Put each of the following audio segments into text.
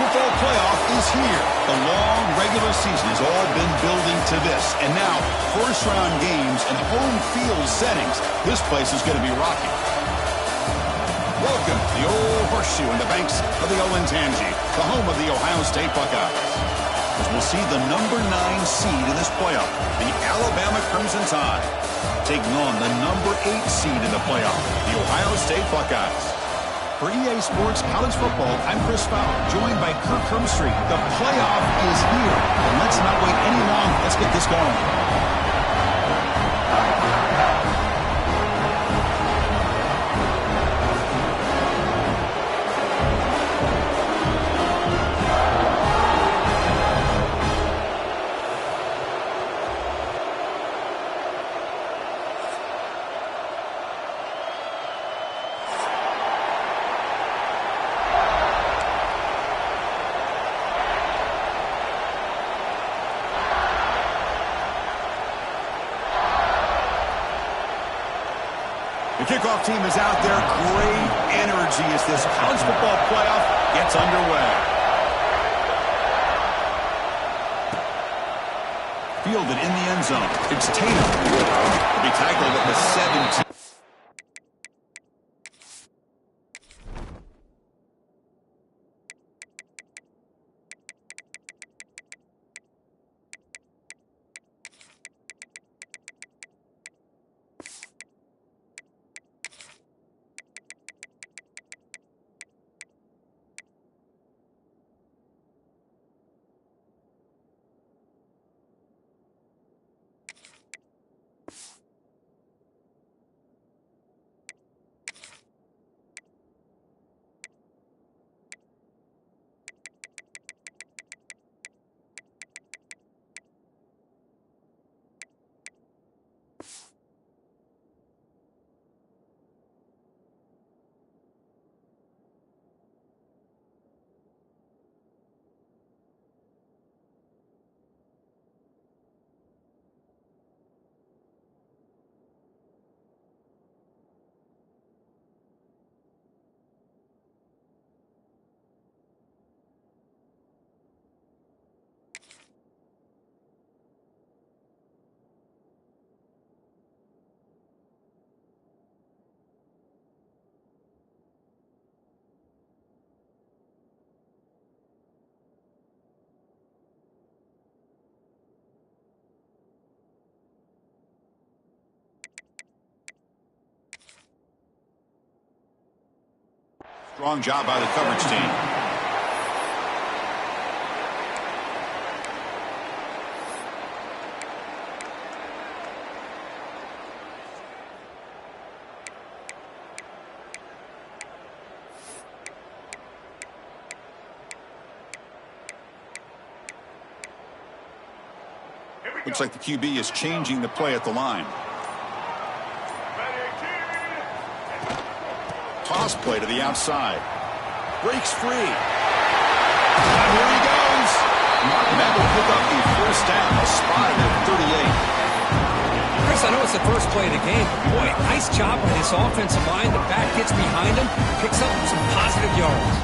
football playoff is here. The long regular season has all been building to this. And now, first-round games and home field settings. This place is going to be rocking. Welcome to the old horseshoe in the banks of the Olentangy, the home of the Ohio State Buckeyes. As we'll see the number 9 seed in this playoff, the Alabama Crimson Tide, taking on the number 8 seed in the playoff, the Ohio State Buckeyes. For EA Sports College Football, I'm Chris Fowler, joined by Kirk Hermstreet. The playoff is here, and let's not wait any longer. Let's get this going. The kickoff team is out there. Great energy as this college football playoff gets underway. Fielded in the end zone. It's Tatum. To be tackled at the 17. Strong job by the coverage team. Looks like the QB is changing the play at the line. Toss play to the outside. Breaks free. And here he goes. That will pick up the first down. A spot at 38. Chris, I know it's the first play of the game, but boy, nice job by this offensive line. The back gets behind him, picks up some positive yards.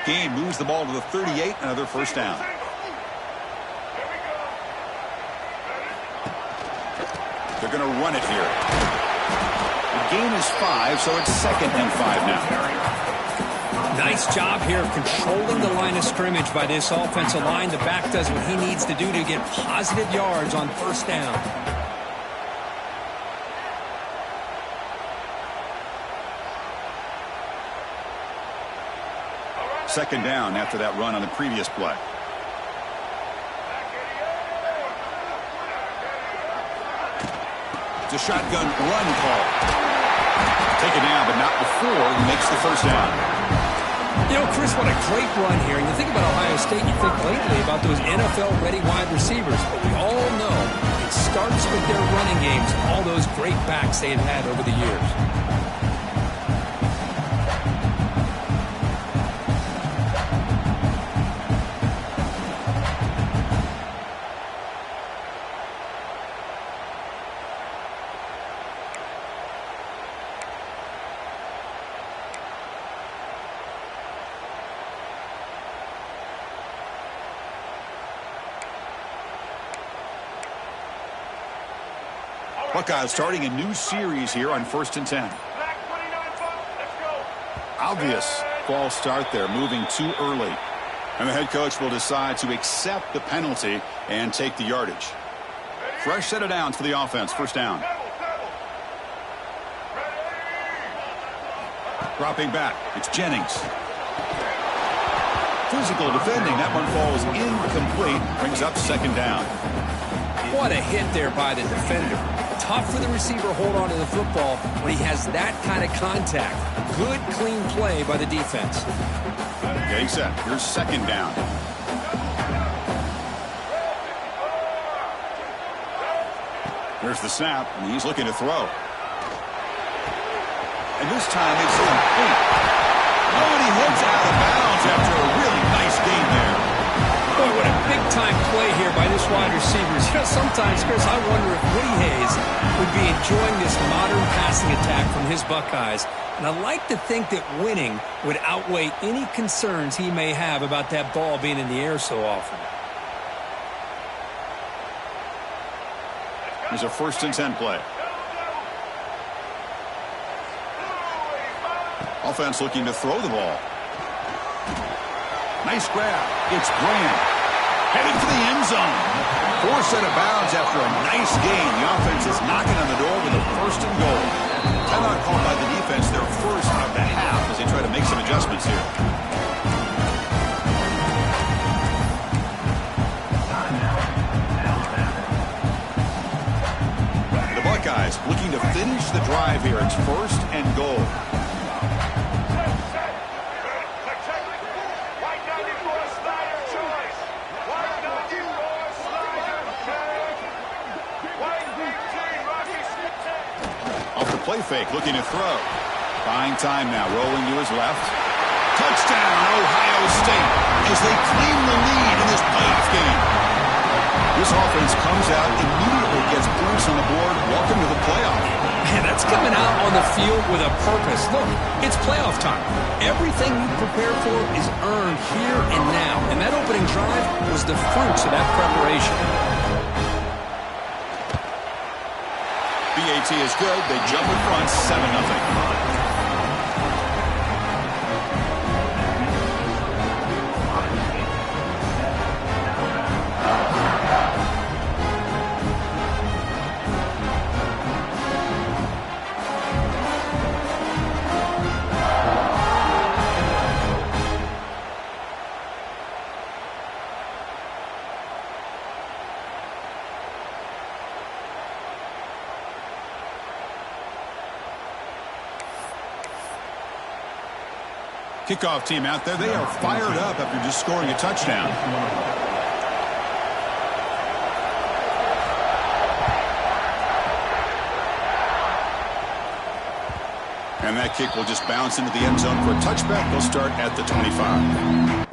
Game moves the ball to the 38. Another first down. They're going to run it here. The gain is 5, so it's 2nd and 5 now. Nice job here of controlling the line of scrimmage by this offensive line. The back does what he needs to do to get positive yards on first down. Second down after that run on the previous play. It's a shotgun run call. Taken down, but not before he makes the first down. You know, Chris, what a great run here. And you think about Ohio State, you think lately about those NFL-ready wide receivers. But we all know it starts with their running games, all those great backs they have had over the years. Buckeyes starting a new series here on 1st and 10. Obvious false start there, moving too early. And the head coach will decide to accept the penalty and take the yardage. Fresh set of downs for the offense. 1st down. Dropping back. It's Jennings. Physical defending. That one falls incomplete. Brings up 2nd down. What a hit there by the defender. Tough for the receiver to hold on to the football when he has that kind of contact. Good, clean play by the defense. Getting set. Here's 2nd down. Here's the snap, and he's looking to throw. And this time it's complete. Oh, and he heads out of bounds after a really nice gain there. Boy, what a big-time play here by this wide receiver. You know, sometimes, Chris, I wonder if Woody Hayes would be enjoying this modern passing attack from his Buckeyes. And I like to think that winning would outweigh any concerns he may have about that ball being in the air so often. Here's a 1st and 10 play. Offense looking to throw the ball. Nice grab. It's Graham. Headed for the end zone. 4 set of bounds after a nice gain. The offense is knocking on the door with a 1st and goal. Timeout called by the defense, their first of the half as they try to make some adjustments here. The Buckeyes looking to finish the drive here. It's 1st and goal. Play fake, looking to throw. Buying time now, rolling to his left. Touchdown, Ohio State, as they claim the lead in this playoff game. This offense comes out, immediately gets points on the board. Welcome to the playoff. Man, that's coming out on the field with a purpose. Look, it's playoff time. Everything you prepare for is earned here and now. And that opening drive was the fruits of that preparation. BAT is good. They jump in front, 7-0. Kickoff team out there, they are fired up after just scoring a touchdown. And that kick will just bounce into the end zone for a touchback. They'll start at the 25.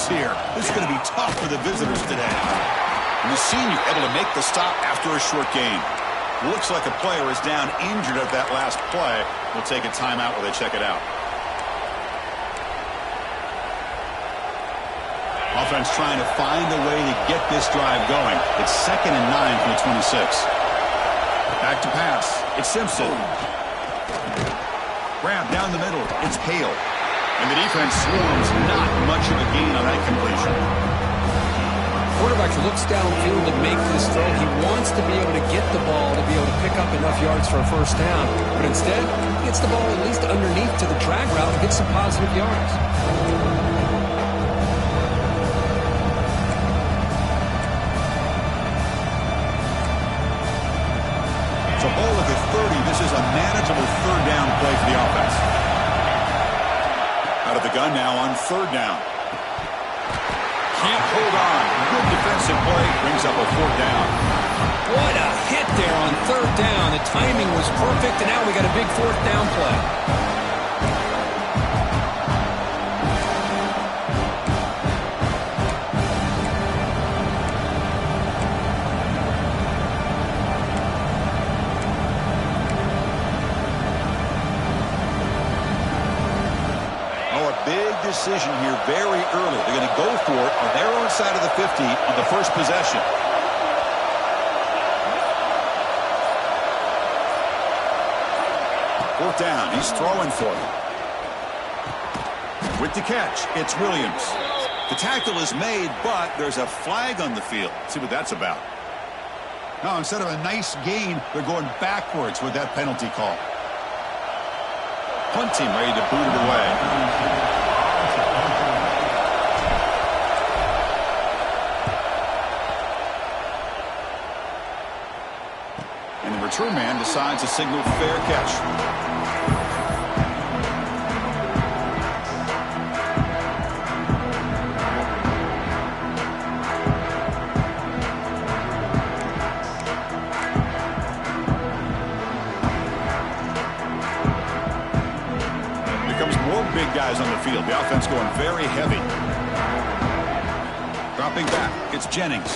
Here. This is going to be tough for the visitors today. And the senior able to make the stop after a short gain. Looks like a player is down injured at that last play. We'll take a timeout while they check it out. Offense trying to find a way to get this drive going. It's 2nd and 9 from the 26. Back to pass. It's Simpson. Grab down the middle. It's Hale. And the defense swarms. Not much of a gain on that completion. Quarterback looks downfield to make this throw. He wants to be able to get the ball to be able to pick up enough yards for a first down. But instead, he gets the ball at least underneath to the drag route and gets some positive yards. So ball at the 30. This is a manageable third down play for the offense. Out of the gun now on 3rd down. Can't hold on. Good defensive play. Brings up a 4th down. What a hit there on 3rd down. The timing was perfect, and now we got a big 4th down play. Decision here very early. They're going to go for it on their own side of the 50 on the first possession. Fourth down. He's throwing for it. With the catch, it's Williams. The tackle is made, but there's a flag on the field. Let's see what that's about. No, instead of a nice gain, they're going backwards with that penalty call. Punt team ready to boot it away. Return man decides to signal fair catch. Here comes more big guys on the field. The offense going very heavy. Dropping back. It's Jennings.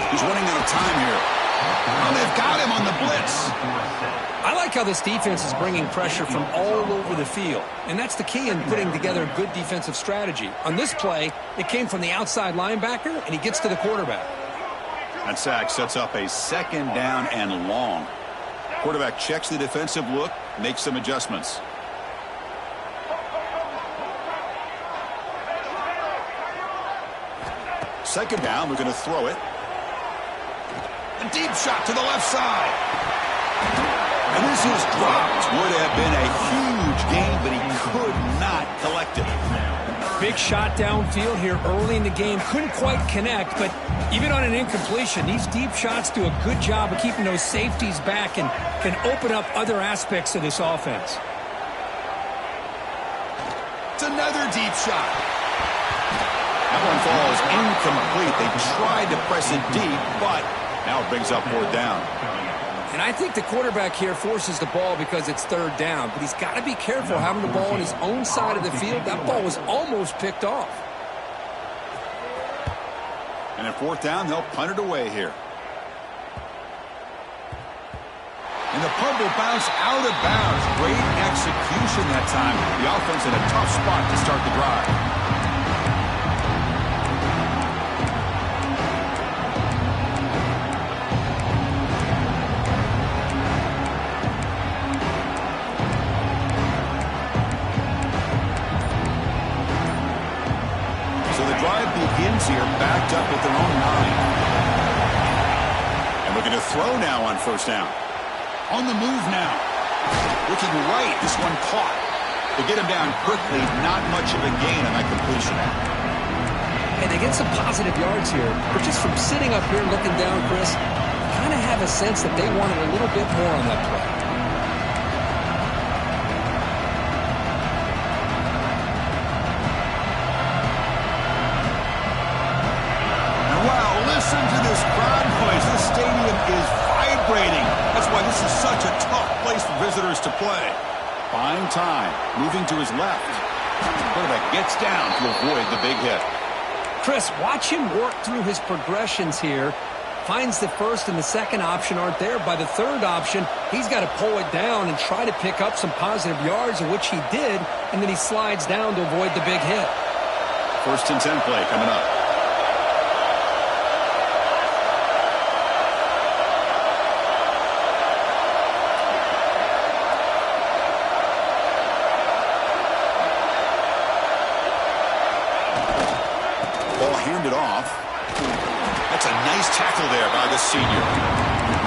He's running out of time here. Oh, they've got him on the blitz. I like how this defense is bringing pressure from all over the field, and that's the key in putting together a good defensive strategy. On this play, it came from the outside linebacker, and he gets to the quarterback. That sack sets up a 2nd down and long. Quarterback checks the defensive look, makes some adjustments. Second down, we're going to throw it. A deep shot to the left side. And this is dropped. Would have been a huge gain, but he could not collect it. Big shot downfield here early in the game. Couldn't quite connect, but even on an incompletion, these deep shots do a good job of keeping those safeties back and can open up other aspects of this offense. It's another deep shot. That one falls incomplete. They tried to press it deep, but now it brings up 4th down. And I think the quarterback here forces the ball because it's 3rd down. But he's got to be careful having the ball on his own side of the field. That ball was almost picked off. And at 4th down, they'll punt it away here. And the punt will bounce out of bounds. Great execution that time. The offense in a tough spot to start the drive. Here backed up at their own 9. And we're going to throw now on 1st down. On the move now. Looking right. This one caught. They get him down quickly. Not much of a gain on that completion. And they get some positive yards here. But just from sitting up here looking down, Chris, kind of have a sense that they wanted a little bit more on that play. Listen to this crowd noise. This stadium is vibrating. That's why this is such a tough place for visitors to play. Buying time. Moving to his left. Quarterback gets down to avoid the big hit. Chris, watch him work through his progressions here. Finds the first and the second option aren't there. By the third option, he's got to pull it down and try to pick up some positive yards, of which he did, and then he slides down to avoid the big hit. 1st and 10 play coming up. off. That's a nice tackle there by the senior.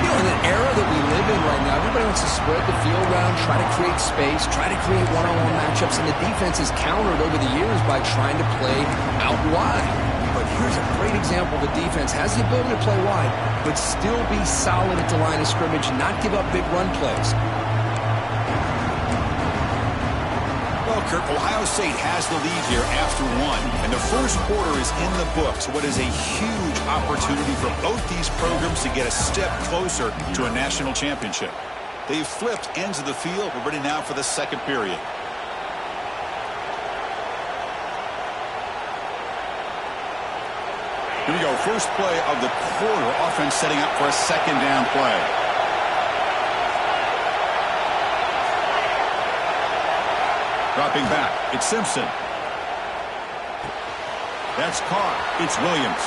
You know, in an era that we live in right now, everybody wants to spread the field around, try to create space, try to create one-on-one matchups, and the defense has countered over the years by trying to play out wide. But here's a great example. The defense has the ability to play wide, but still be solid at the line of scrimmage and not give up big run plays. Well, Kirk, Ohio State has the lead here after one, and the first quarter is in the books. What is a huge opportunity for both these programs to get a step closer to a national championship. They've flipped ends of the field. We're ready now for the second period. Here we go. First play of the quarter. Offense setting up for a second down play. Dropping back, it's Simpson. That's caught. It's Williams.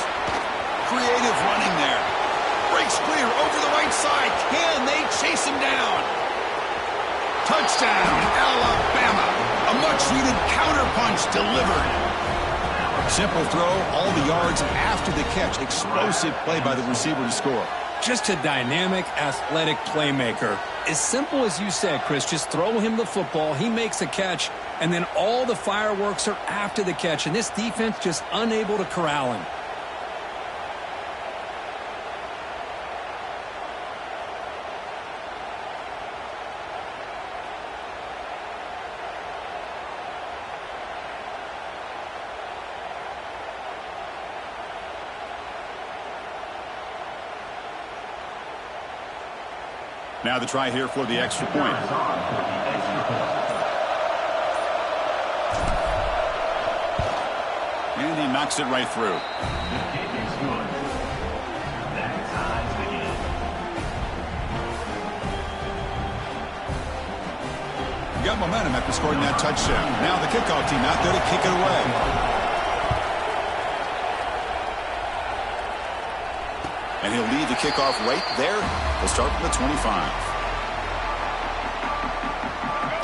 Creative running there. Breaks clear over the right side. Can they chase him down? Touchdown, Alabama. A much-needed counterpunch delivered. Simple throw, all the yards after the catch. Explosive play by the receiver to score. Just a dynamic, athletic playmaker. As simple as you said, Chris, just throw him the football, he makes a catch, and then all the fireworks are after the catch, and this defense just unable to corral him. Now the try here for the extra point. And he knocks it right through. He got momentum after scoring that touchdown. Now the kickoff team out there to kick it away. And he'll lead the kickoff right there. We'll start from the 25.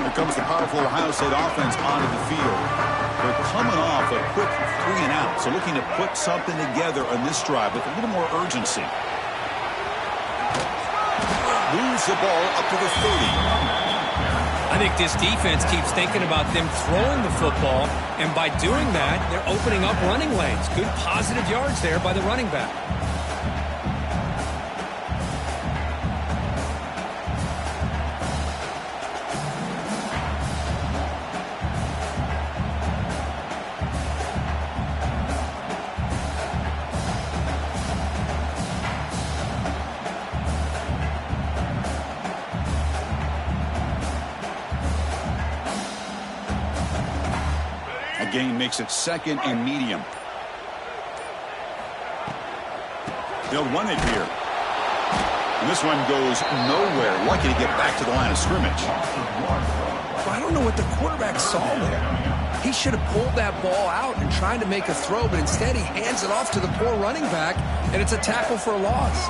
Here comes the powerful Ohio State offense onto the field. They're coming off a quick 3-and-out, so looking to put something together on this drive with a little more urgency. Moves the ball up to the 30. I think this defense keeps thinking about them throwing the football, and by doing that, they're opening up running lanes. Good positive yards there by the running back. Gain makes it second and medium. They'll run it here. And this one goes nowhere. Lucky to get back to the line of scrimmage. I don't know what the quarterback saw there. He should have pulled that ball out and tried to make a throw, but instead he hands it off to the poor running back, and it's a tackle for a loss.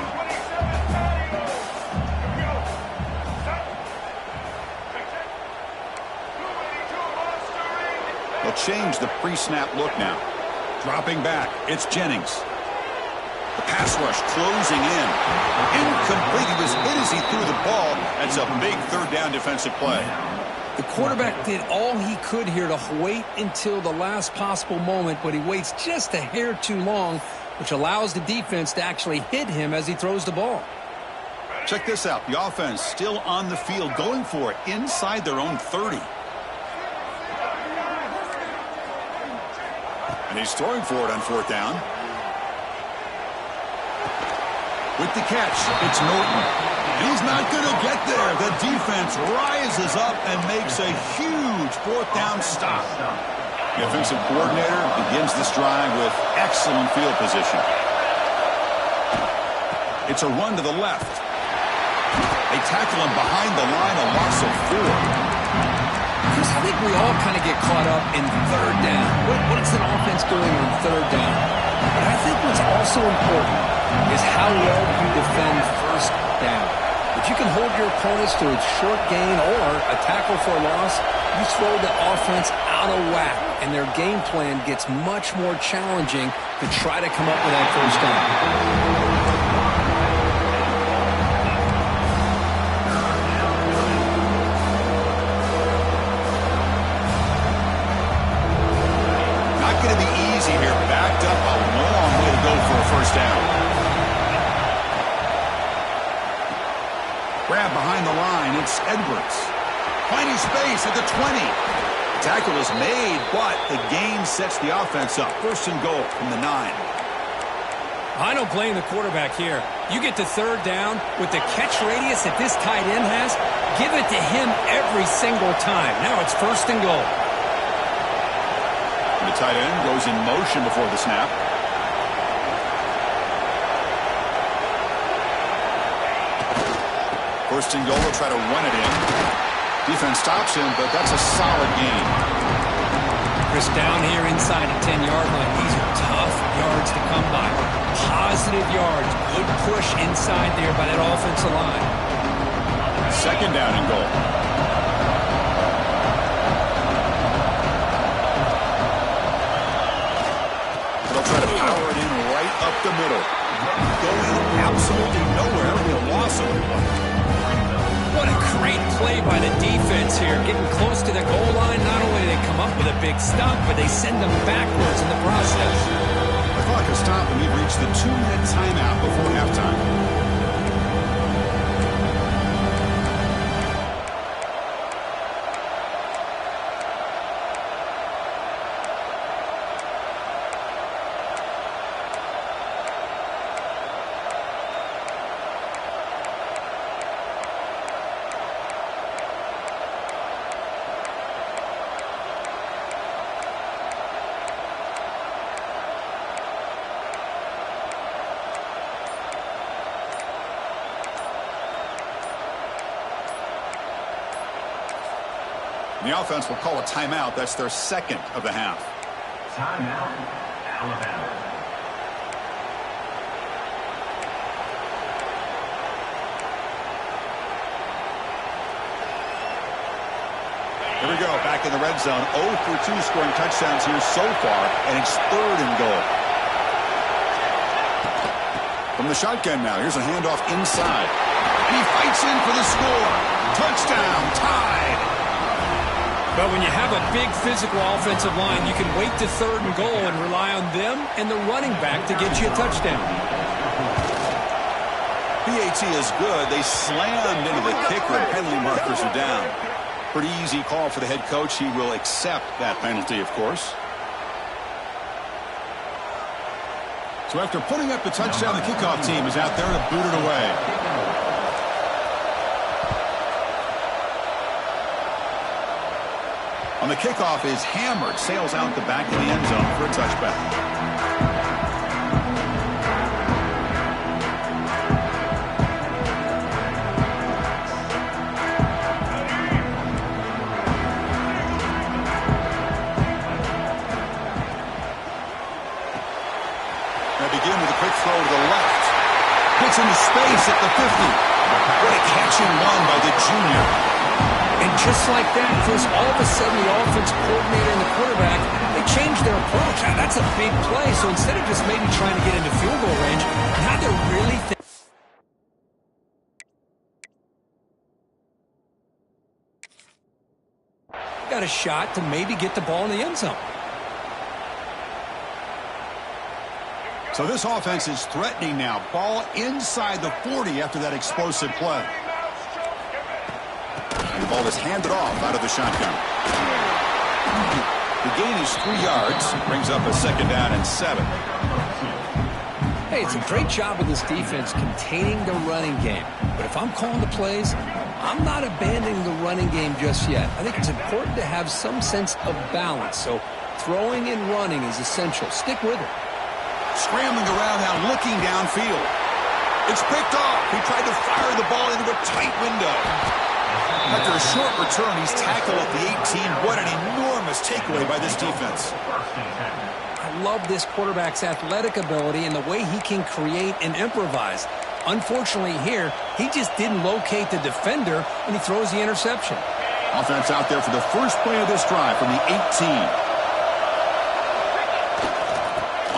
Change the pre-snap look now. Dropping back, it's Jennings. The pass rush closing in. Incomplete. He was hit as he threw the ball. That's a big third down defensive play. The quarterback did all he could here to wait until the last possible moment, but he waits just a hair too long, which allows the defense to actually hit him as he throws the ball. Check this out. The offense still on the field, going for it inside their own 30. And he's throwing for it on fourth down. With the catch, it's Norton. He's not going to get there. The defense rises up and makes a huge fourth down stop. The offensive coordinator begins this drive with excellent field position. It's a run to the left. They tackle him behind the line, a loss of 4. Chris, I think we all kind of get caught up in third down. What is an offense doing on third down? But I think what's also important is how well you defend first down. If you can hold your opponents to a short gain or a tackle for a loss, you throw the offense out of whack, and their game plan gets much more challenging to try to come up with that first down. Going to be easy here. Backed up a long way to go for a first down. Grab behind the line. It's Edwards. Finding space at the 20. Tackle is made, but the gain sets the offense up. First and goal from the 9. I don't blame the quarterback here. You get to third down with the catch radius that this tight end has. Give it to him every single time. Now it's first and goal. The tight end goes in motion before the snap. First and goal, will try to run it in. Defense stops him, but that's a solid gain. Chris, down here inside the 10-yard line, these are tough yards to come by. Positive yards, good push inside there by that offensive line. Second down and goal. Try to power it in right up the middle. Going absolutely nowhere. It'll be a loss of it. What a great play by the defense here. Getting close to the goal line, not only do they come up with a big stop, but they send them backwards in the process. The clock has stopped, and we've reached the 2-minute timeout before halftime. The offense will call a timeout. That's their second of the half. Timeout, Alabama. Here we go, back in the red zone. 0 for 2 scoring touchdowns here so far, and it's third and goal. From the shotgun now, here's a handoff inside. And he fights in for the score. Touchdown, tied. But when you have a big physical offensive line, you can wait to third and goal and rely on them and the running back to get you a touchdown. PAT is good. They slammed into the kicker, and penalty markers are down. Pretty easy call for the head coach. He will accept that penalty, of course. So after putting up the touchdown, the kickoff team is out there to boot it away. On the kickoff is hammered, sails out the back of the end zone for a touchback. They begin with a quick throw to the left. Gets into space at the 50. What a catch and run by the junior. And just like that, Chris, all of a sudden the offense coordinator and the quarterback, they changed their approach. Now, that's a big play. So instead of just maybe trying to get into field goal range, now they're really got a shot to maybe get the ball in the end zone. So this offense is threatening now. Ball inside the 40 after that explosive play. And the ball is handed off out of the shotgun. The gain is 3 yards. Brings up a second down and 7. Hey, it's a great job of this defense containing the running game. But if I'm calling the plays, I'm not abandoning the running game just yet. I think it's important to have some sense of balance. So throwing and running is essential. Stick with it. Scrambling around now, looking downfield. It's picked off. He tried to fire the ball into a tight window. After a short return, he's tackled at the 18. What an enormous takeaway by this defense. I love this quarterback's athletic ability and the way he can create and improvise. Unfortunately here, he just didn't locate the defender, and he throws the interception. Offense out there for the first play of this drive from the 18.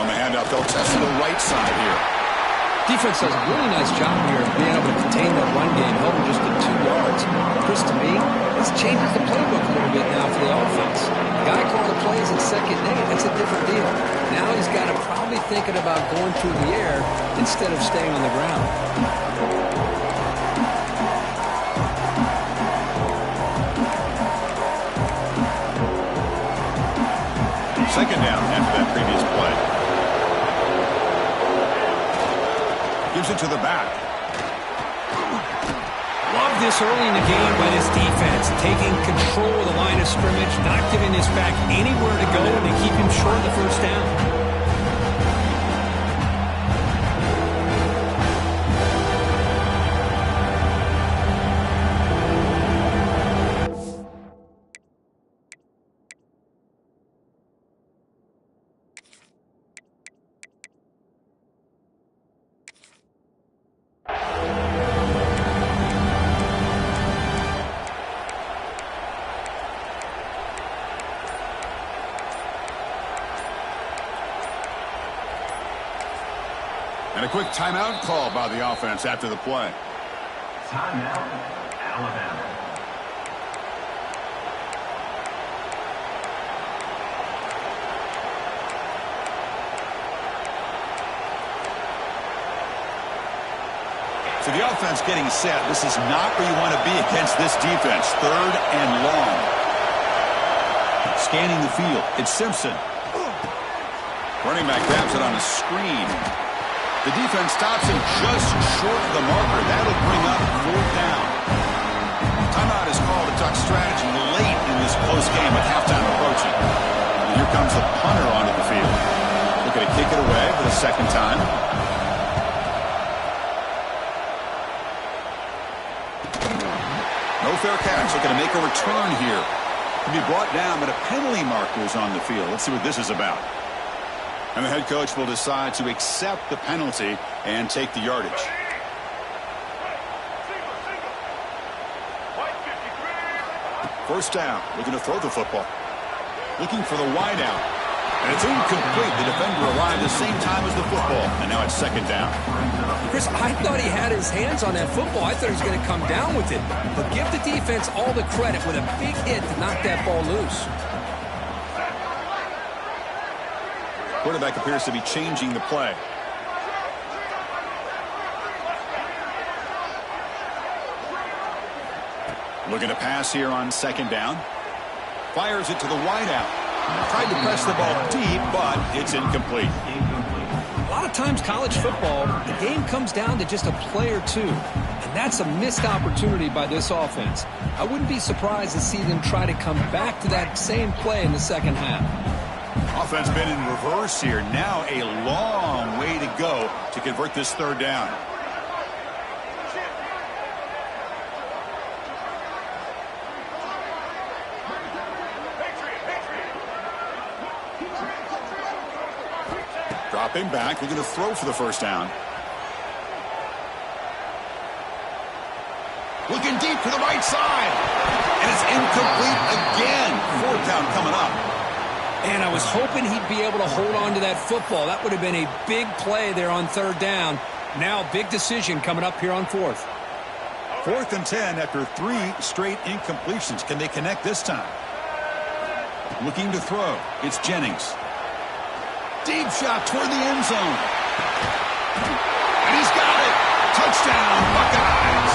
On the handout, they'll test to the right side here. Defense does a really nice job here of being able to contain that run game, held him just at 2 yards. Chris, to me, this changes the playbook a little bit now for the offense. The guy calling the plays in second day, that's a different deal. Now he's got to probably thinking about going through the air instead of staying on the ground. Second down after that previous play. Gives it to the back. Love this early in the game by this defense, taking control of the line of scrimmage, not giving this back anywhere to go, and they keep him short of the first down. And a quick timeout call by the offense after the play. Timeout, Alabama. So the offense getting set. This is not where you want to be against this defense. 3rd and long. Scanning the field. It's Simpson. Running back grabs it on a screen. The defense stops him just short of the marker. That'll bring up 4th down. Timeout is called to talk strategy late in this close game with halftime approaching. And here comes the punter onto the field. Looking to kick it away for the second time. No fair catch. Looking to make a return here. To be brought down, but a penalty marker is on the field. Let's see what this is about. And the head coach will decide to accept the penalty and take the yardage. First down, looking to throw the football. Looking for the wide out. And it's incomplete. The defender arrived the same time as the football. And now it's second down. Chris, I thought he had his hands on that football. I thought he was going to come down with it. But give the defense all the credit with a big hit to knock that ball loose. Quarterback appears to be changing the play. Looking to pass here on second down. Fires it to the wideout. Tried to press the ball deep, but it's incomplete. A lot of times college football, the game comes down to just a play or two. And that's a missed opportunity by this offense. I wouldn't be surprised to see them try to come back to that same play in the second half. Offense been in reverse here. Now a long way to go to convert this third down. Dropping back. We're going to throw for the first down. Looking deep to the right side. And it's incomplete again. 4th down coming up. And I was hoping he'd be able to hold on to that football. That would have been a big play there on 3rd down. Now, big decision coming up here on 4th. 4th and 10 after 3 straight incompletions. Can they connect this time? Looking to throw. It's Jennings. Deep shot toward the end zone. And he's got it. Touchdown, Buckeyes.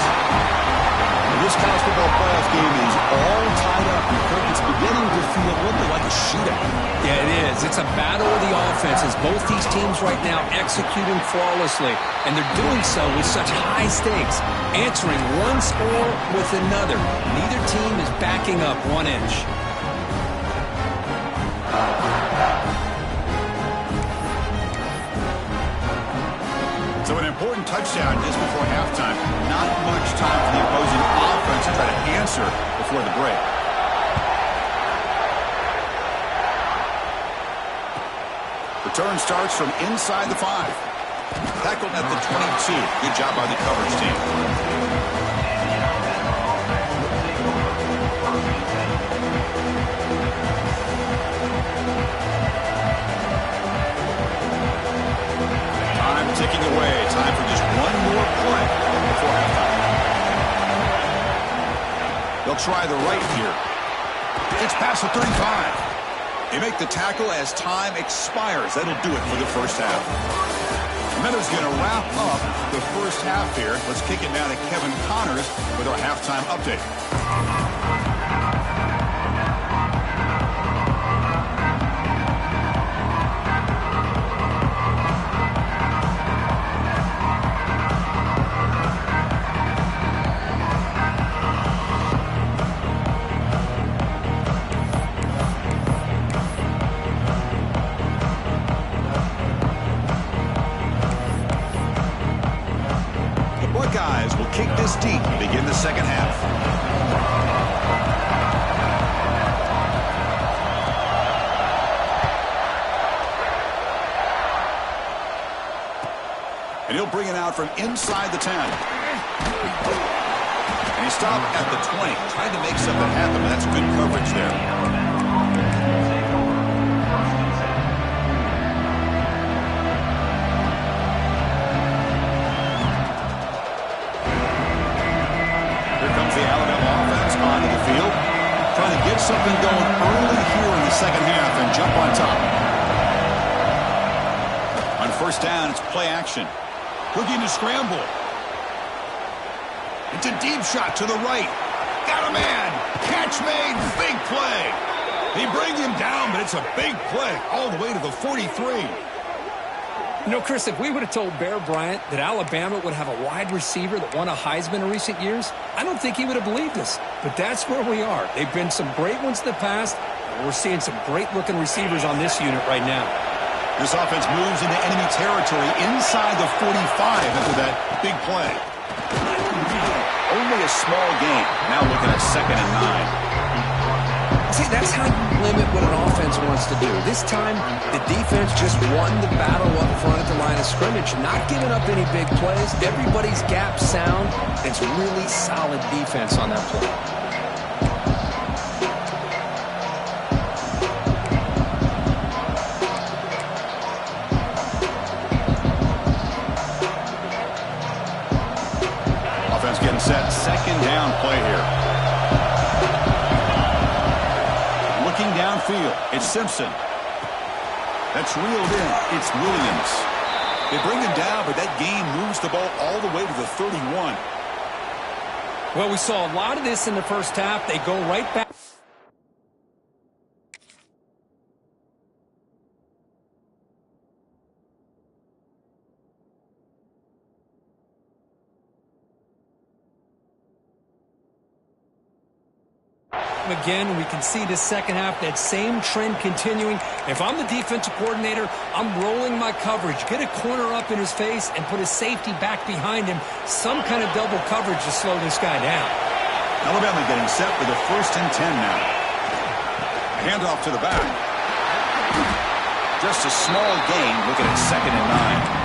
This college football playoff game is all tied up. It's beginning to feel a little bit like a shootout. Yeah, it is. It's a battle of the offenses. Both these teams right now executing flawlessly, and they're doing so with such high stakes, answering one score with another. Neither team is backing up 1 inch. So an important touchdown just before halftime. Not much time for the opposing offense to try to answer before the break. Return starts from inside the 5. Tackled at the 22. Good job by the coverage team. ticking away. Time for just one more play before halftime. They'll try the right here. It's past the 35. They make the tackle as time expires. That'll do it for the first half. And that is going to wrap up the first half here. Let's kick it now to Kevin Connors with our halftime update. Buckeyes will kick this deep to begin the second half. And he'll bring it out from inside the 10. And he stopped at the 20, trying to make something happen, but that's good coverage there. The Alabama offense onto the field, trying to get something going early here in the second half and jump on top. On first down, it's play action. Looking to scramble. It's a deep shot to the right. Got a man. Catch made. Big play. They bring him down, but it's a big play all the way to the 43. You know, Chris, if we would have told Bear Bryant that Alabama would have a wide receiver that won a Heisman in recent years, I don't think he would have believed us. But that's where we are. They've been some great ones in the past, and we're seeing some great-looking receivers on this unit right now. This offense moves into enemy territory inside the 45 after that big play. Only a small gain. Now looking at 2nd and 9. See, that's how you limit what an offense wants to do. This time, the defense just won the battle up front at the line of scrimmage, not giving up any big plays. Everybody's gap sound. It's really solid defense on that play. Offense getting set. 2nd down play here. Looking downfield, it's Simpson. That's reeled in. It's Williams. They bring him down, but that gain moves the ball all the way to the 31. Well, we saw a lot of this in the first half. They go right back. Again, we can see this second half, that same trend continuing. If I'm the defensive coordinator, I'm rolling my coverage. Get a corner up in his face and put a safety back behind him. Some kind of double coverage to slow this guy down. Alabama getting set for the 1st and 10 now. Handoff to the back. Just a small gain, looking at 2nd and 9.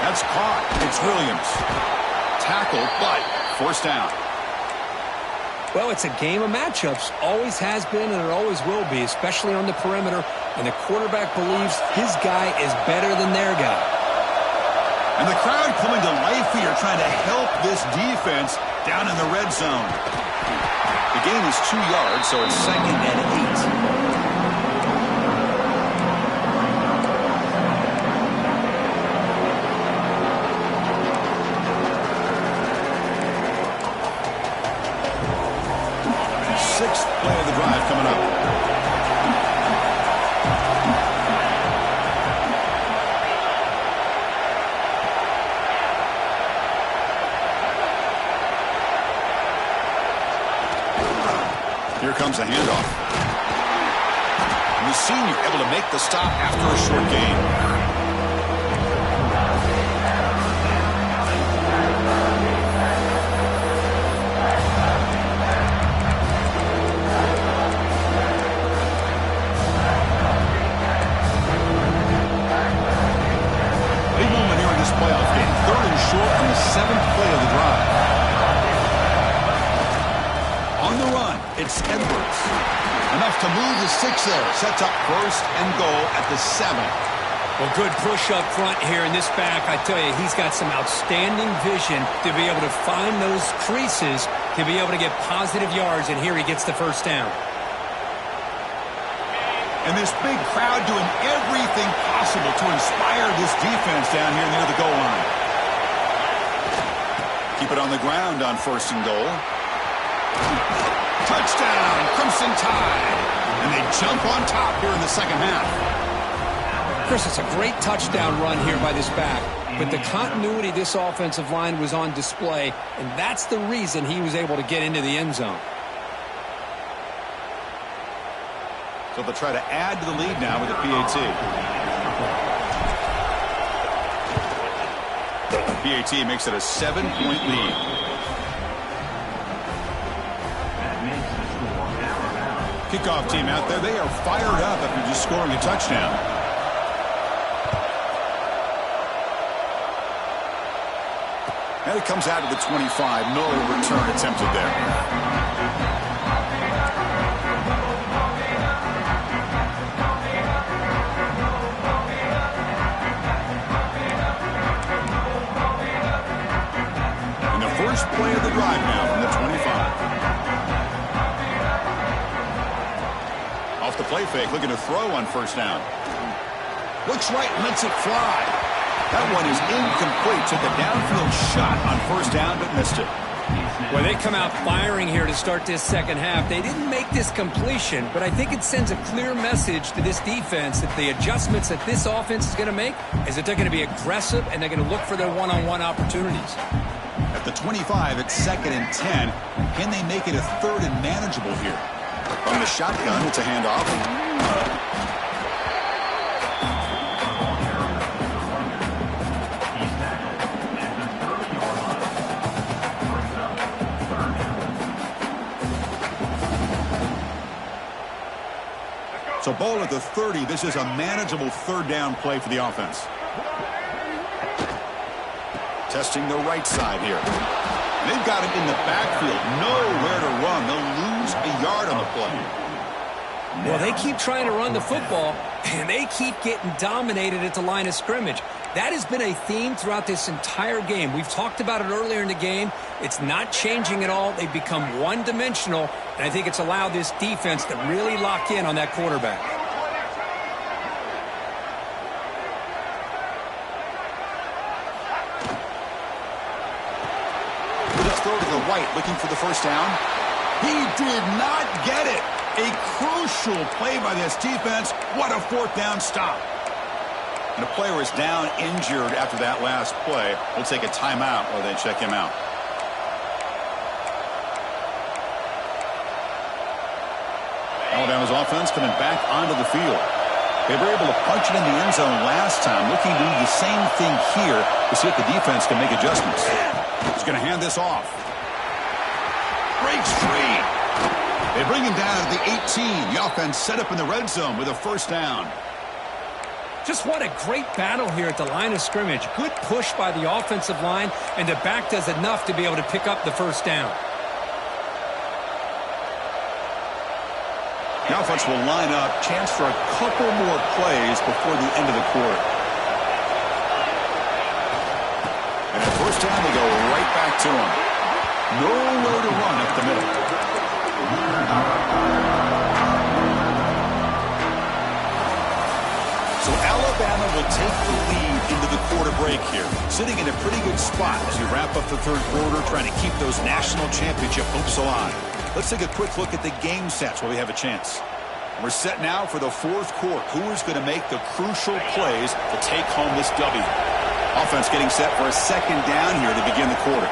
That's caught. It's Williams. Tackled, but forced down. Well, it's a game of matchups. Always has been, and it always will be, especially on the perimeter. And the quarterback believes his guy is better than their guy. And the crowd coming to life here, trying to help this defense down in the red zone. The gain is 2 yards, so it's 2nd and 8. Sixth play of the drive coming up. Here comes a handoff. And the senior able to make the stop after a short gain. It's Edwards. Enough to move the 6 there. Sets up 1st and goal at the 7. Well, good push up front here in this back. I tell you, he's got some outstanding vision to be able to find those creases, to be able to get positive yards, and here he gets the 1st down. And this big crowd doing everything possible to inspire this defense down here near the goal line. Keep it on the ground on 1st and goal. Touchdown, Crimson Tide. And they jump on top here in the 2nd half. Chris, it's a great touchdown run here by this back, but the continuity of this offensive line was on display, and that's the reason he was able to get into the end zone. So they'll try to add to the lead now with the PAT. PAT makes it a 7-point lead. Kickoff team out there, they are fired up after just scoring a touchdown. And it comes out to the 25. No return attempted there. And the first play of the drive now from the 25. Off the play fake, looking to throw on 1st down. Looks right, lets it fly. That one is incomplete. Took a downfield shot on 1st down, but missed it. Well, they come out firing here to start this 2nd half. They didn't make this completion, but I think it sends a clear message to this defense that the adjustments that this offense is going to make is that they're going to be aggressive and they're going to look for their one-on-one opportunities. At the 25, it's 2nd and 10. Can they make it a 3rd and manageable here? From the shotgun, it's a handoff. So ball at the 30. This is a manageable 3rd down play for the offense. Testing the right side here. They've got him in the backfield. Nowhere to run. They'll lose a yard on the play. Well, they keep trying to run the football, and they keep getting dominated at the line of scrimmage. That has been a theme throughout this entire game. We've talked about it earlier in the game. It's not changing at all. They've become one-dimensional, and I think it's allowed this defense to really lock in on that quarterback. Let's throw to the right, looking for the 1st down. He did not get it. A crucial play by this defense. What a 4th down stop. And a player is down injured after that last play. We'll take a timeout while they check him out. Alabama's offense coming back onto the field. They were able to punch it in the end zone last time. Looking to do the same thing here to see if the defense can make adjustments. He's going to hand this off. Breaks free. They bring him down at the 18. The offense set up in the red zone with a 1st down. Just what a great battle here at the line of scrimmage. Good push by the offensive line, and the back does enough to be able to pick up the 1st down. The offense will line up. Chance for a couple more plays before the end of the quarter. And at 1st down, they go right back to him. Nowhere to run up the middle. So Alabama will take the lead into the quarter break here, sitting in a pretty good spot as we wrap up the 3rd quarter, trying to keep those national championship hopes alive. Let's take a quick look at the game sets while we have a chance. We're set now for the 4th quarter. Who is going to make the crucial plays to take home this W? Offense getting set for a 2nd down here to begin the quarter.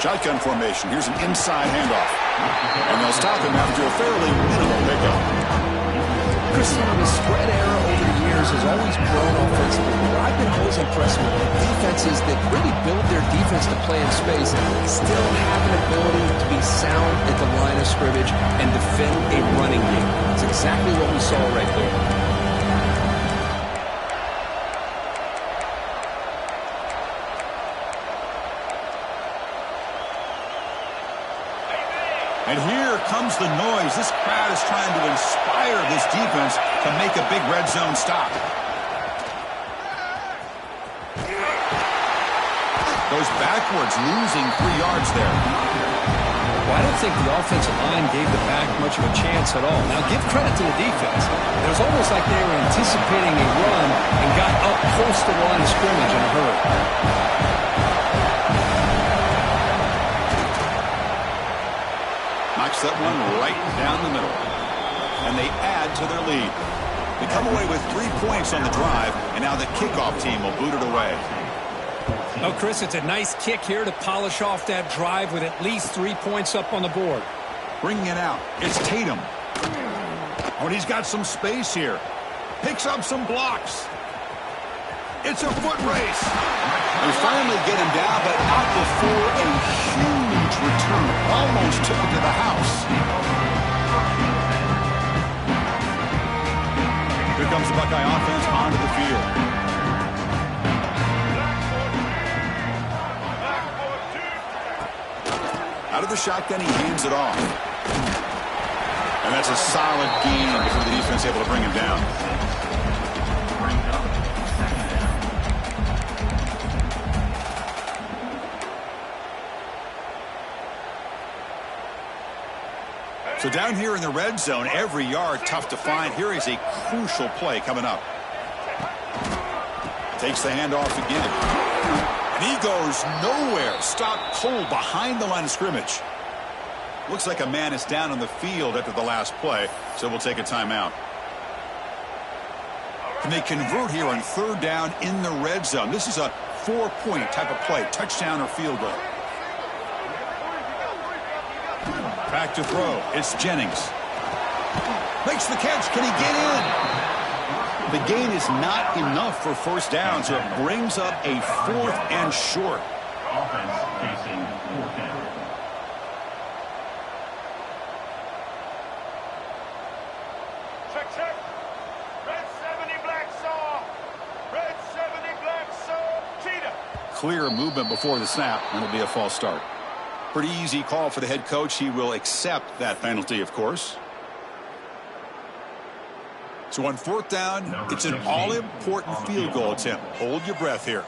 Shotgun formation. Here's an inside handoff. And they'll stop him after a fairly minimal pickup. Chris, the spread era over the years has always grown offensively. But I've been always impressed with defenses that really build their defense to play in space and still have an ability to be sound at the line of scrimmage and defend a running game. It's exactly what we saw right there. And here comes the noise. This crowd is trying to inspire this defense to make a big red zone stop. Goes backwards, losing 3 yards there. Well, I don't think the offensive line gave the back much of a chance at all. Now, give credit to the defense. It was almost like they were anticipating a run and got up close to the line of scrimmage in a hurry. Knocks that one right down the middle. And they add to their lead. They come away with 3 points on the drive, and now the kickoff team will boot it away. Oh, Chris, it's a nice kick here to polish off that drive with at least 3 points up on the board. Bringing it out. It's Tatum. Oh, and he's got some space here. Picks up some blocks. It's a foot race. They finally get him down, but not before a huge return. Almost took it to the house. Here comes the Buckeye offense onto the field. Out of the shotgun, he hands it off. And that's a solid gain before the defense able to bring him down. So down here in the red zone, every yard tough to find. Here is a crucial play coming up. Takes the handoff again. And he goes nowhere. Stopped cold behind the line of scrimmage. Looks like a man is down on the field after the last play, so we'll take a timeout. And they convert here on 3rd down in the red zone. This is a 4-point type of play, touchdown or field goal. Back to throw. It's Jennings. Makes the catch. Can he get in? The gain is not enough for 1st down, so it brings up a 4th and short. Offense facing 4th down. Check. Red 70 black saw. Red 70 black saw. Cheetah. Clear movement before the snap, and it'll be a false start. Pretty easy call for the head coach. He will accept that penalty, of course. So on 4th down, it's an all-important field goal attempt. Hold your breath here.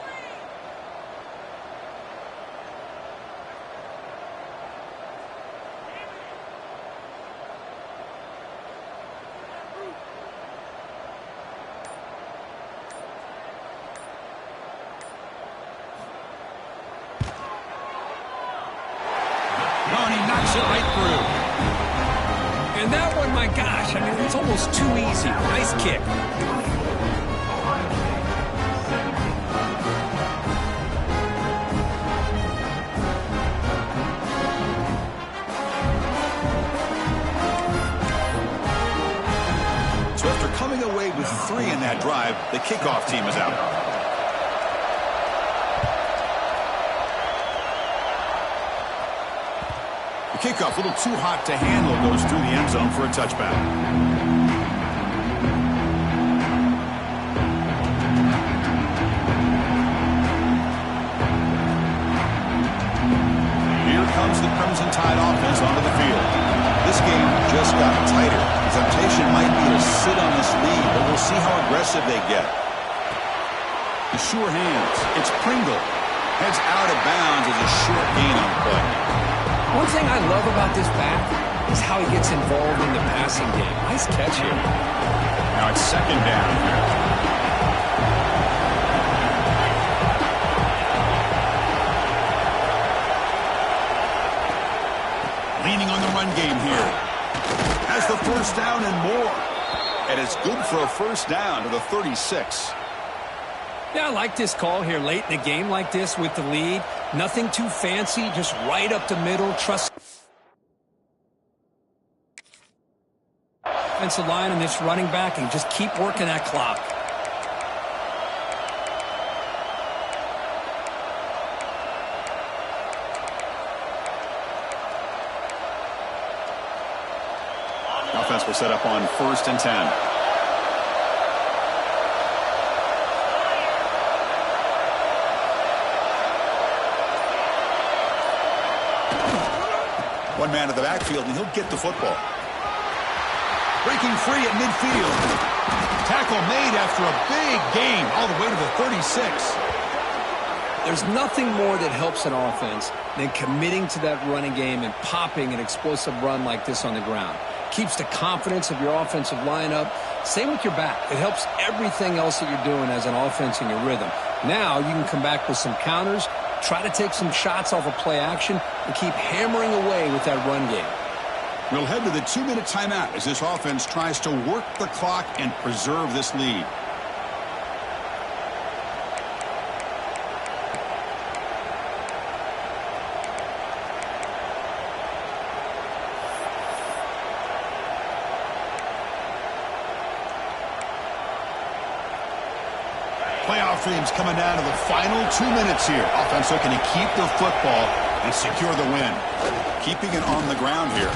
Oh, and he knocks it right through. And that one, my gosh, I mean, it's almost too easy. Nice kick. So after coming away with 3 in that drive, the kickoff team is out. The kickoff, a little too hot to handle, goes through the end zone for a touchback. Here comes the Crimson Tide offense onto the field. This game just got tighter. The temptation might be to sit on this lead, but we'll see how aggressive they get. The sure hands. It's Pringle. Heads out of bounds as a short gain on the play. One thing I love about this back is how he gets involved in the passing game. Nice catch here. Now it's 2nd down. Leaning on the run game here. Has the 1st down and more. And it's good for a 1st down to the 36. Yeah, I like this call here late in the game like this with the lead. Nothing too fancy, just right up the middle. Trust offensive line and this running back and just keep working that clock. Offense will set up on 1st and 10. One man in the backfield, and he'll get the football. Breaking free at midfield. Tackle made after a big gain all the way to the 36. There's nothing more that helps an offense than committing to that running game and popping an explosive run like this on the ground. Keeps the confidence of your offensive lineup. Same with your back. It helps everything else that you're doing as an offense in your rhythm. Now you can come back with some counters, try to take some shots off of play action, and keep hammering away with that run game. We'll head to the 2-minute timeout as this offense tries to work the clock and preserve this lead. Playoff dreams coming down to the final 2 minutes here. Offense looking to keep the football and secure the win. Keeping it on the ground here.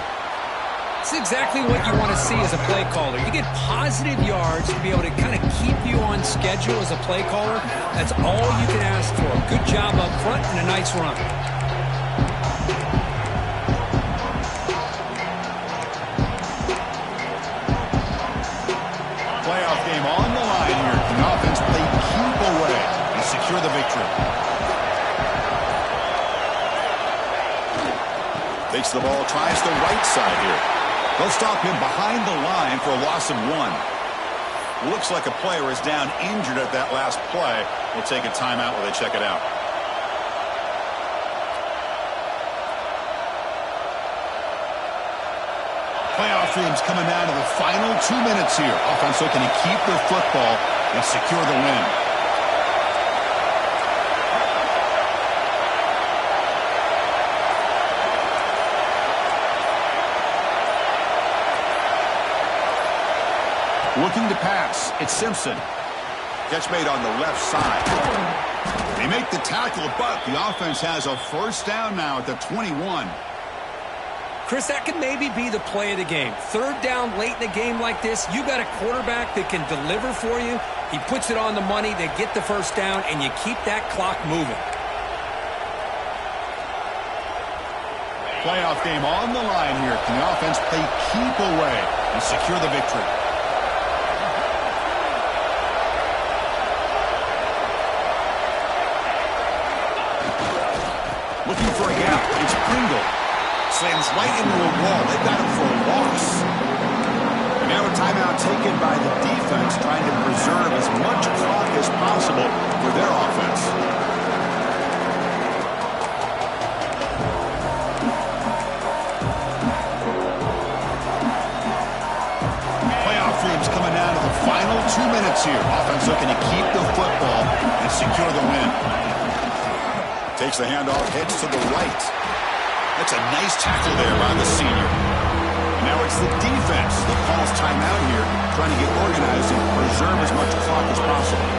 It's exactly what you want to see as a play caller. You get positive yards to be able to kind of keep you on schedule as a play caller. That's all you can ask for. Good job up front and a nice run. Playoff game on the line here. Can the offense play keep away and secure the victory? Takes the ball, tries the right side here. They'll stop him behind the line for a loss of 1. Looks like a player is down injured at that last play. We'll take a timeout while they check it out. Playoff dreams coming down to the final 2 minutes here. Offense looking to keep the football and secure the win. Looking to pass. It's Simpson. Catch made on the left side. They make the tackle, but the offense has a first down now at the 21. Chris, that could maybe be the play of the game. Third down late in a game like this, you got a quarterback that can deliver for you. He puts it on the money. They get the first down, and you keep that clock moving. Playoff game on the line here. Can the offense play keep away and secure the victory? Looking for a gap. It's Pringle. Slams right into a wall. They've got him for a loss. And now a timeout taken by the defense, trying to preserve as much clock as possible for their offense. Playoff dreams coming down to the final 2 minutes here. Offense looking to keep the football and secure the win. Takes the handoff, heads to the right. That's a nice tackle there by the senior. Now it's the defense that calls timeout here, trying to get organized and preserve as much clock as possible.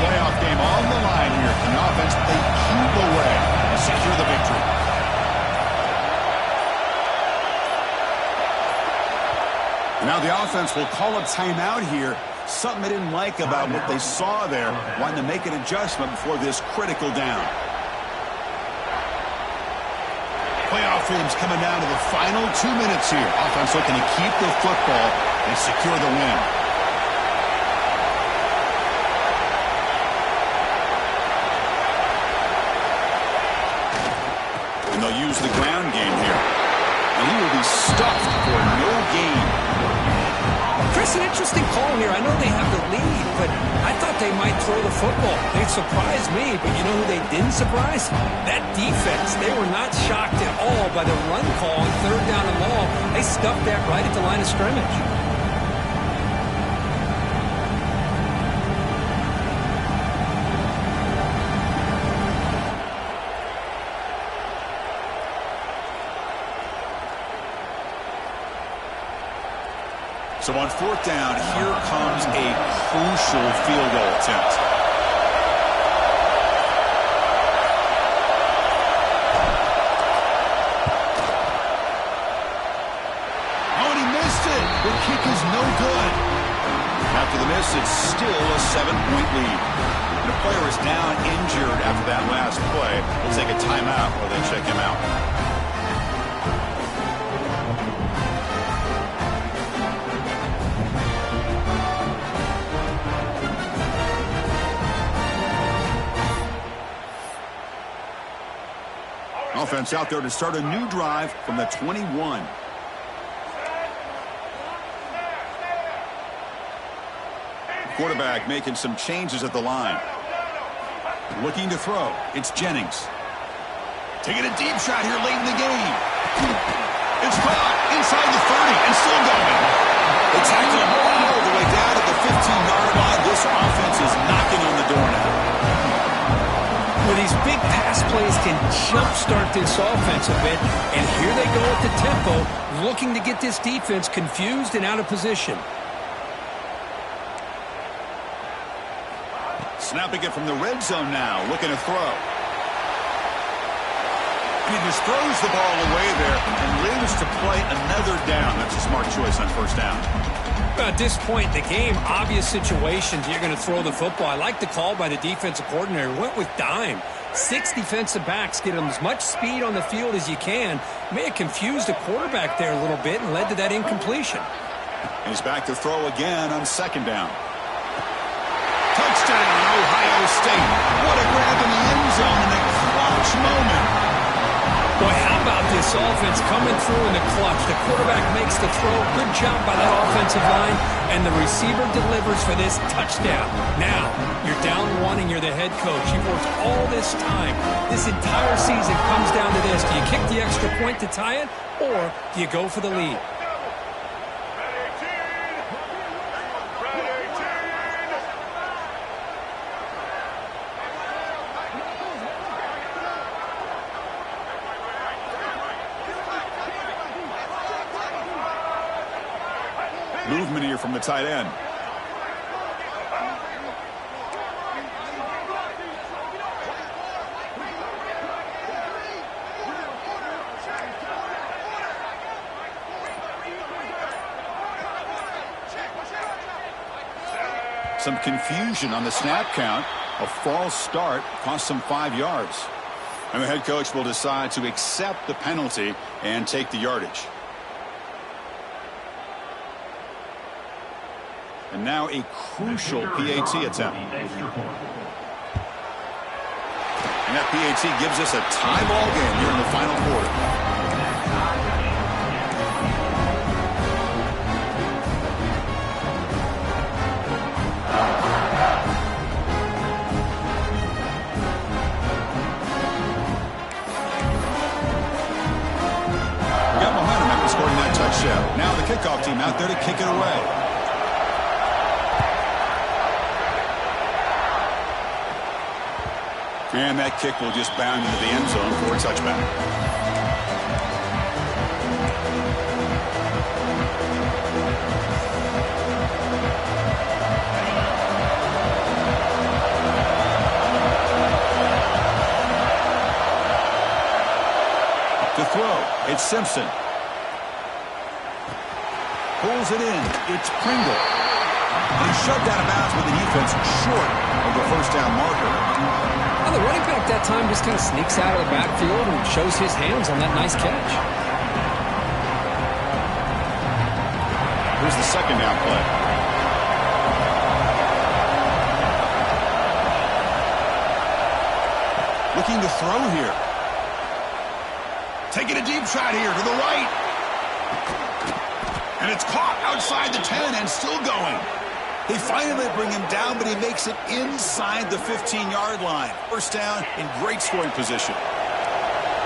Playoff game on the line here. Can the offense play keep away and secure the victory? Now the offense will call a timeout here. Something they didn't like about what they saw there. Wanting to make an adjustment before this critical down. Playoff dreams coming down to the final 2 minutes here. Offense looking to keep the football and secure the win. And they'll use the ground game here. And he will be stuffed for no gain. Chris, an interesting call here. I know they have the lead, but I thought they might throw the football. They surprised me, but you know who they didn't surprise? That defense. They were not shocked at all by the run call on third down and long. They stuffed that right at the line of scrimmage. So on fourth down, here comes a crucial field goal attempt. Oh, and he missed it. The kick is no good. After the miss, it's still a 7-point lead. The player is down injured after that last play. We'll take a timeout while they check him out. Offense out there to start a new drive from the 21. Quarterback making some changes at the line. Looking to throw. It's Jennings. Taking a deep shot here late in the game. It's caught inside the 30 and still going. They tackle him all the way down at the 15-yard line. This offense is knocking on the door now. Well, these big pass plays can jumpstart this offense a bit, and here they go at the tempo, looking to get this defense confused and out of position. Snapping it from the red zone now, looking to throw. And he just throws the ball away there and lives to play another down. That's a smart choice on first down. At this point in the game, obvious situations, you're going to throw the football. I like the call by the defensive coordinator. Went with dime. 6 defensive backs, get them as much speed on the field as you can. May have confused the quarterback there a little bit and led to that incompletion. And he's back to throw again on second down. Touchdown, Ohio State. What a grab in the end zone in a clutch moment. Boy, how about this offense coming through in the clutch? The quarterback makes the throw. Good job by that offensive line. And the receiver delivers for this touchdown. Now, you're down 1 and you're the head coach. You've worked all this time. This entire season comes down to this. Do you kick the extra point to tie it, or do you go for the lead? Movement here from the tight end. Some confusion on the snap count. A false start cost them 5 yards. And the head coach will decide to accept the penalty and take the yardage. And now a crucial PAT attempt. And that PAT gives us a tie ball game here in the final quarter. We got momentum after scoring that touchdown. Now the kickoff team out there to kick it away. And that kick will just bound into the end zone for a touchback. To throw, it's Simpson. Pulls it in, it's Pringle. And he's shoved out of bounds with the defense short of the first down marker. Well, the running back that time just kind of sneaks out of the backfield and shows his hands on that nice catch. Here's the second down play. Looking to throw here. Taking a deep shot here to the right. And it's caught outside the 10 and still going. They finally bring him down, but he makes it inside the 15-yard line. First down in great scoring position.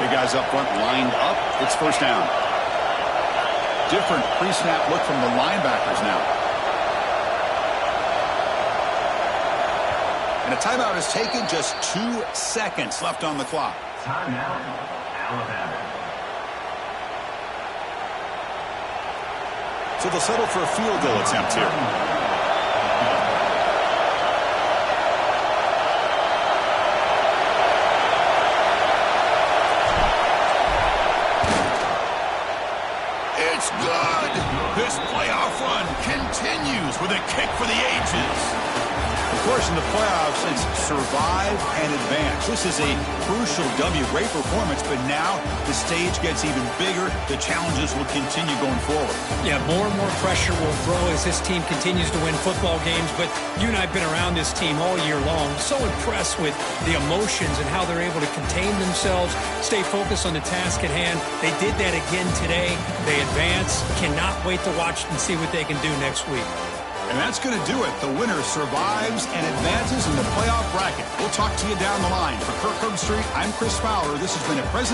Big guys up front lined up. It's first down. Different pre-snap look from the linebackers now. And a timeout is taken. Just 2 seconds left on the clock. Timeout, Alabama. So they'll settle for a field goal attempt here. This This playoff run continues with a kick for the ages. Of course, in the playoffs, it's survive and advance. This is a crucial W. Great performance, but now the stage gets even bigger. The challenges will continue going forward. Yeah, more and more pressure will grow as this team continues to win football games, but you and I have been around this team all year long. So impressed with the emotions and how they're able to contain themselves, stay focused on the task at hand. They did that again today. They advance. Cannot wait to watch and see what they can do next week. And that's going to do it. The winner survives and advances in the playoff bracket. We'll talk to you down the line. For Kirk Herbstreit, I'm Chris Fowler. This has been a President